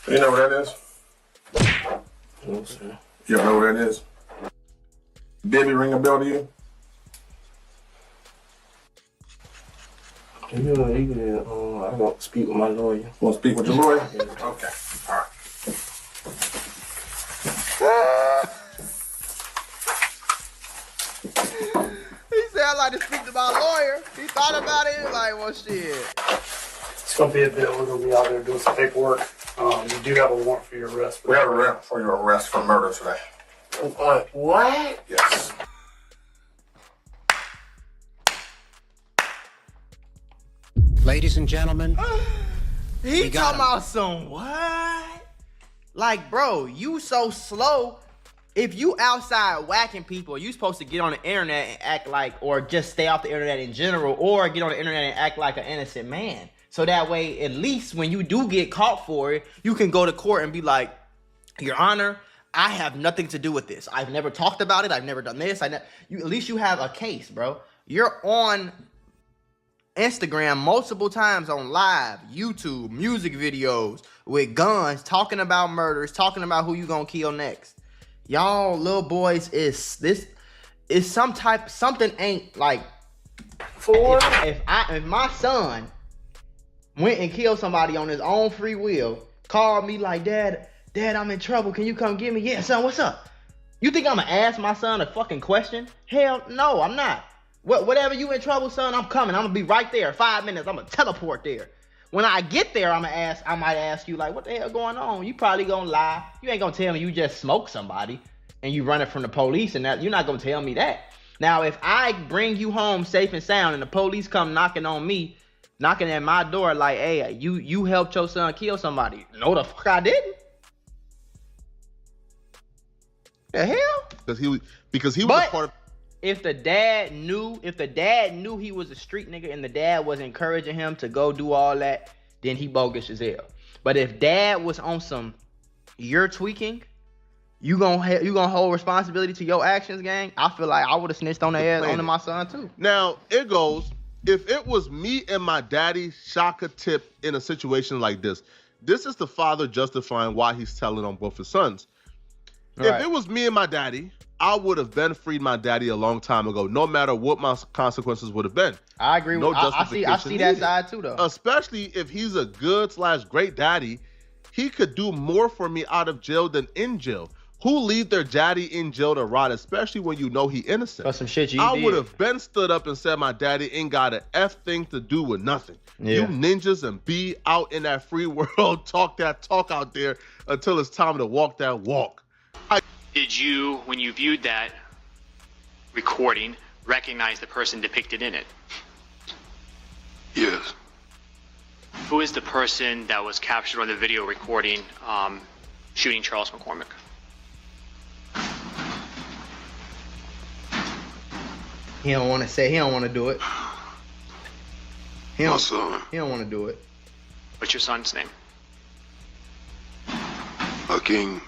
You know what that is? No, sir. You don't know what that is? Debbie ring a bell to you? Yeah, I want to speak with my lawyer. Want to speak with your lawyer? Yeah. Okay, all right. He said, I'd like to speak to my lawyer. He thought about it. He was like, well, shit. It's going to be a bit. We're going to be out there doing some paperwork. You do have a warrant for your arrest. We have a warrant for your arrest for murder today. What? Yes. Ladies and gentlemen, He got talking him. about some what? Like, bro, you so slow. If you outside whacking people, you supposed to get on the internet and act like, or just stay off the internet in general, or get on the internet and act like an innocent man. So that way, at least when you do get caught for it, you can go to court and be like, Your Honor, I have nothing to do with this. I've never talked about it. I've never done this. At least you have a case, bro. You're on Instagram multiple times on live, YouTube, music videos with guns, talking about murders, talking about who you gonna kill next. Y'all little boys something ain't like For if my son went and killed somebody on his own free will, called me like, Dad, I'm in trouble. Can you come get me? Yeah, son, what's up? You think I'm gonna ask my son a fucking question? Hell no, I'm not. Whatever you in trouble, son, I'm coming. I'm gonna be right there. 5 minutes. I'm gonna teleport there. When I get there, I might ask you, like, what the hell going on? You probably gonna lie. You ain't gonna tell me you just smoked somebody and you running from the police and that. You're not gonna tell me that. Now, if I bring you home safe and sound and the police come knocking on me, knocking at my door like, hey, you helped your son kill somebody. No, the fuck I didn't. The hell? Because he was But a part of. if the dad knew he was a street nigga and the dad was encouraging him to go do all that, then he bogus as hell. But if dad was on some, you're tweaking, you gonna hold responsibility to your actions, gang. I feel like I would have snitched on the ass onto my son too. Now it goes. If it was me and my daddy, Shaka Tip in a situation like this is the father justifying why he's telling on both his sons. Right. If it was me and my daddy, I would have been freed my daddy a long time ago, no matter what my consequences would have been. I agree with I see that needed. side too though. Especially if he's a good/great daddy, he could do more for me out of jail than in jail. Who leave their daddy in jail to rot, especially when you know he innocent? For some shit I would have been stood up and said my daddy ain't got a F thing to do with nothing. Yeah. You ninjas and be out in that free world, talk that talk out there until it's time to walk that walk. Did you, when you viewed that recording, recognize the person depicted in it? Yes. Who is the person that was captured on the video recording shooting Charles McCormick? He don't want to say. He don't want to do it. My son. He don't want to do it. What's your son's name? Hakeem.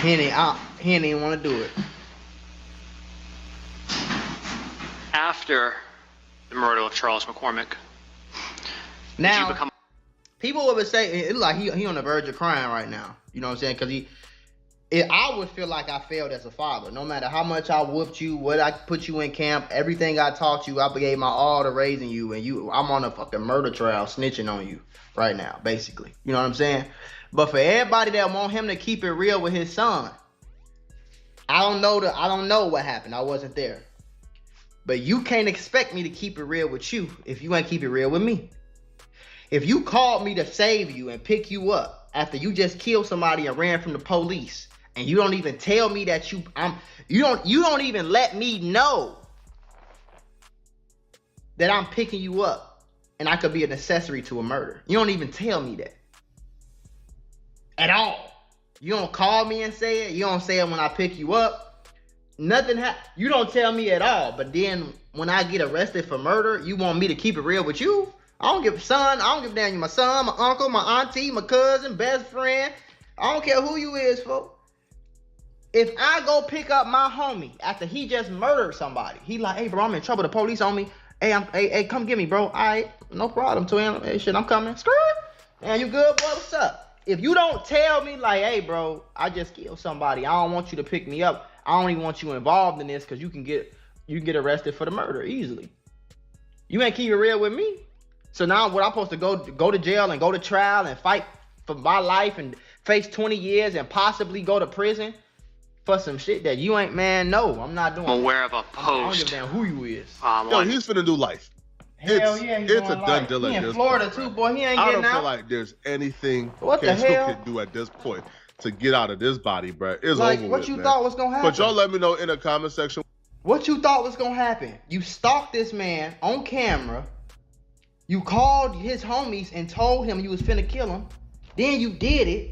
He ain't even want to do it. After the murder of Charles McCormick, Now, did you become people would say it look like he on the verge of crying right now. You know what I'm saying? Because I would feel like I failed as a father. No matter how much I whooped you, what I put you in camp, everything I taught you, I gave my all to raising you, and I'm on a fucking murder trial snitching on you right now, basically. You know what I'm saying? But for everybody that want him to keep it real with his son, I don't know what happened. I wasn't there. But you can't expect me to keep it real with you if you ain't keep it real with me. If you called me to save you and pick you up after you just killed somebody and ran from the police, and you don't even tell me that you don't even let me know that I'm picking you up and I could be an accessory to a murder. You don't even tell me that. At all. You don't call me and say it. You don't say it when I pick you up. Nothing you don't tell me at all. But then when I get arrested for murder, you want me to keep it real with you? I don't give a damn you my son, my uncle, my auntie, my cousin, best friend. I don't care who you is, folks. If I go pick up my homie after he just murdered somebody, he like, hey bro, I'm in trouble, the police on me. Hey, come get me, bro. All right, no problem, twin. Hey, shit, I'm coming. Skirt. Man, you good, boy? What's up? If you don't tell me, like, hey, bro, I just killed somebody. I don't want you to pick me up. I don't even want you involved in this because you can get arrested for the murder easily. You ain't keep it real with me. So now what I'm supposed to go to jail and go to trial and fight for my life and face 20 years and possibly go to prison for some shit that you ain't, man, no, I'm not doing. I'm aware of a I don't post. give a damn who you is. Yo, he's finna do life. Hell yeah, he's it's a doing done life. deal He at in this Florida point, too, bro. boy. He ain't I getting don't feel out. like there's anything What the Ksoo hell? can do at this point to get out of this body, bro. It's Like, over what with, you man. thought was gonna happen? But y'all let me know in the comment section. What you thought was gonna happen? You stalked this man on camera. You called his homies and told him you was finna kill him. Then you did it.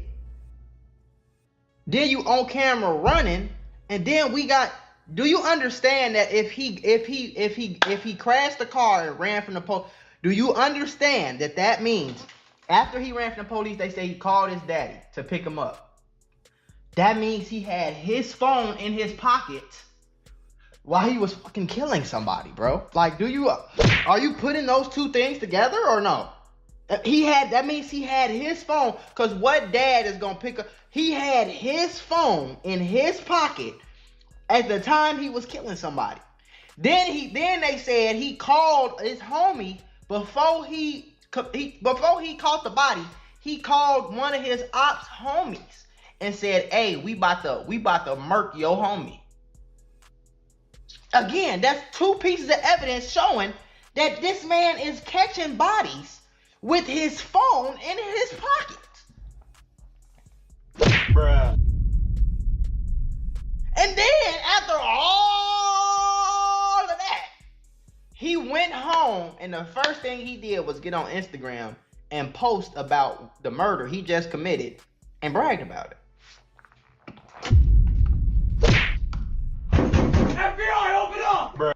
Then you on camera running, and then we got. Do you understand that if he crashed the car and ran from the police? Do you understand that that means after he ran from the police, they say he called his daddy to pick him up. That means he had his phone in his pocket while he was fucking killing somebody, bro. Like, are you putting those two things together or no? That means he had his phone, because what dad is gonna pick up? He had his phone in his pocket at the time he was killing somebody. Then they said he called his homie before he caught the body. He called one of his ops homies and said, "Hey, we about to murk your homie." Again, that's two pieces of evidence showing that this man is catching bodies with his phone in his pocket. Bruh. And then after all of that, he went home and the first thing he did was get on Instagram and post about the murder he just committed and bragged about it. FBI, open up! Bruh,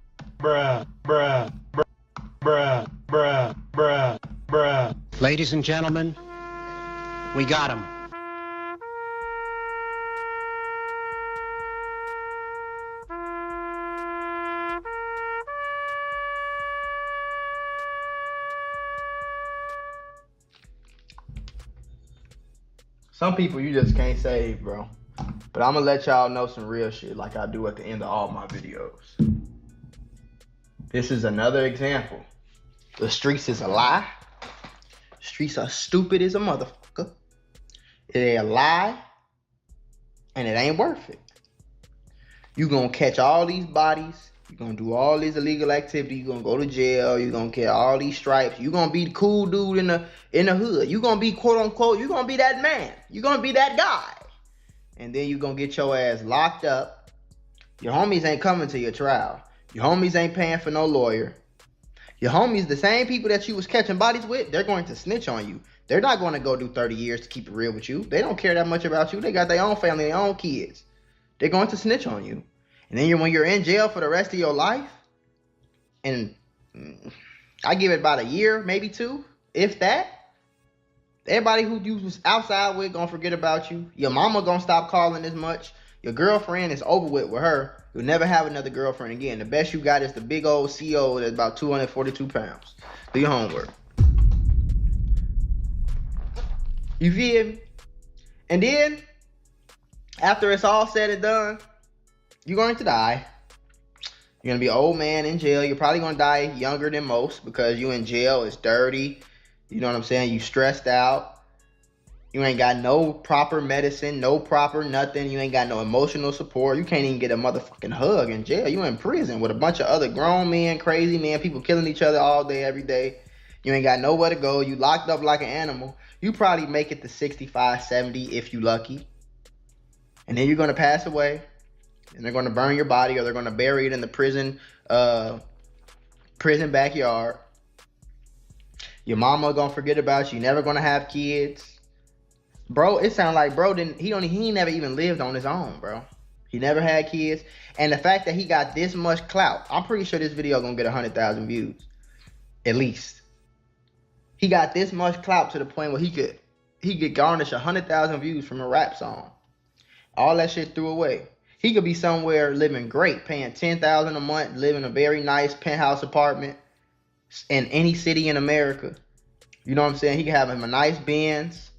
bruh, bruh, bruh, bruh, bruh, bruh. Ladies and gentlemen, we got him. Some people you just can't save, bro. But I'm gonna let y'all know some real shit like I do at the end of all my videos. This is another example. The streets is a lie. Streets are stupid as a motherfucker. It ain't a lie. And it ain't worth it. You gonna catch all these bodies. You gonna do all this illegal activity. You gonna go to jail. You gonna get all these stripes. You gonna be the cool dude in the hood. You gonna be quote unquote. You gonna be that man. You gonna be that guy. And then you gonna get your ass locked up. Your homies ain't coming to your trial. Your homies ain't paying for no lawyer. Your homies, the same people that you was catching bodies with, they're going to snitch on you. They're not going to go do 30 years to keep it real with you. They don't care that much about you. They got their own family, their own kids. They're going to snitch on you. And then when you're in jail for the rest of your life, and I give it about a year, maybe two, if that, everybody who you was outside with gonna forget about you. Your mama gonna stop calling as much. Your girlfriend is over with her. You'll never have another girlfriend again. The best you got is the big old CO that's about 242 pounds. Do your homework. You feel me? And then, after it's all said and done, you're going to die. You're going to be an old man in jail. You're probably going to die younger than most because you in jail. It's dirty. You know what I'm saying? You stressed out. You ain't got no proper medicine, no proper nothing. You ain't got no emotional support. You can't even get a motherfucking hug in jail. You in prison with a bunch of other grown men, crazy men, people killing each other all day, every day. You ain't got nowhere to go. You locked up like an animal. You probably make it to 65, 70 if you lucky. And then you're going to pass away. And they're going to burn your body, or they're going to bury it in the prison backyard. Your mama going to forget about you. You're never going to have kids. Bro, it sounds like bro he never even lived on his own, bro. He never had kids. And the fact that he got this much clout, I'm pretty sure this video going to get 100,000 views. At least. He got this much clout to the point where he could garnish 100,000 views from a rap song. All that shit threw away. He could be somewhere living great, paying $10,000 a month, living in a very nice penthouse apartment, in any city in America. You know what I'm saying? He could have him a nice Benz,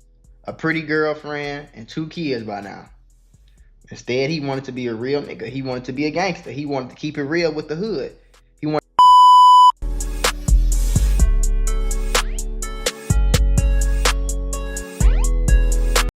a pretty girlfriend, and 2 kids by now. Instead, he wanted to be a real nigga. He wanted to be a gangster. He wanted to keep it real with the hood.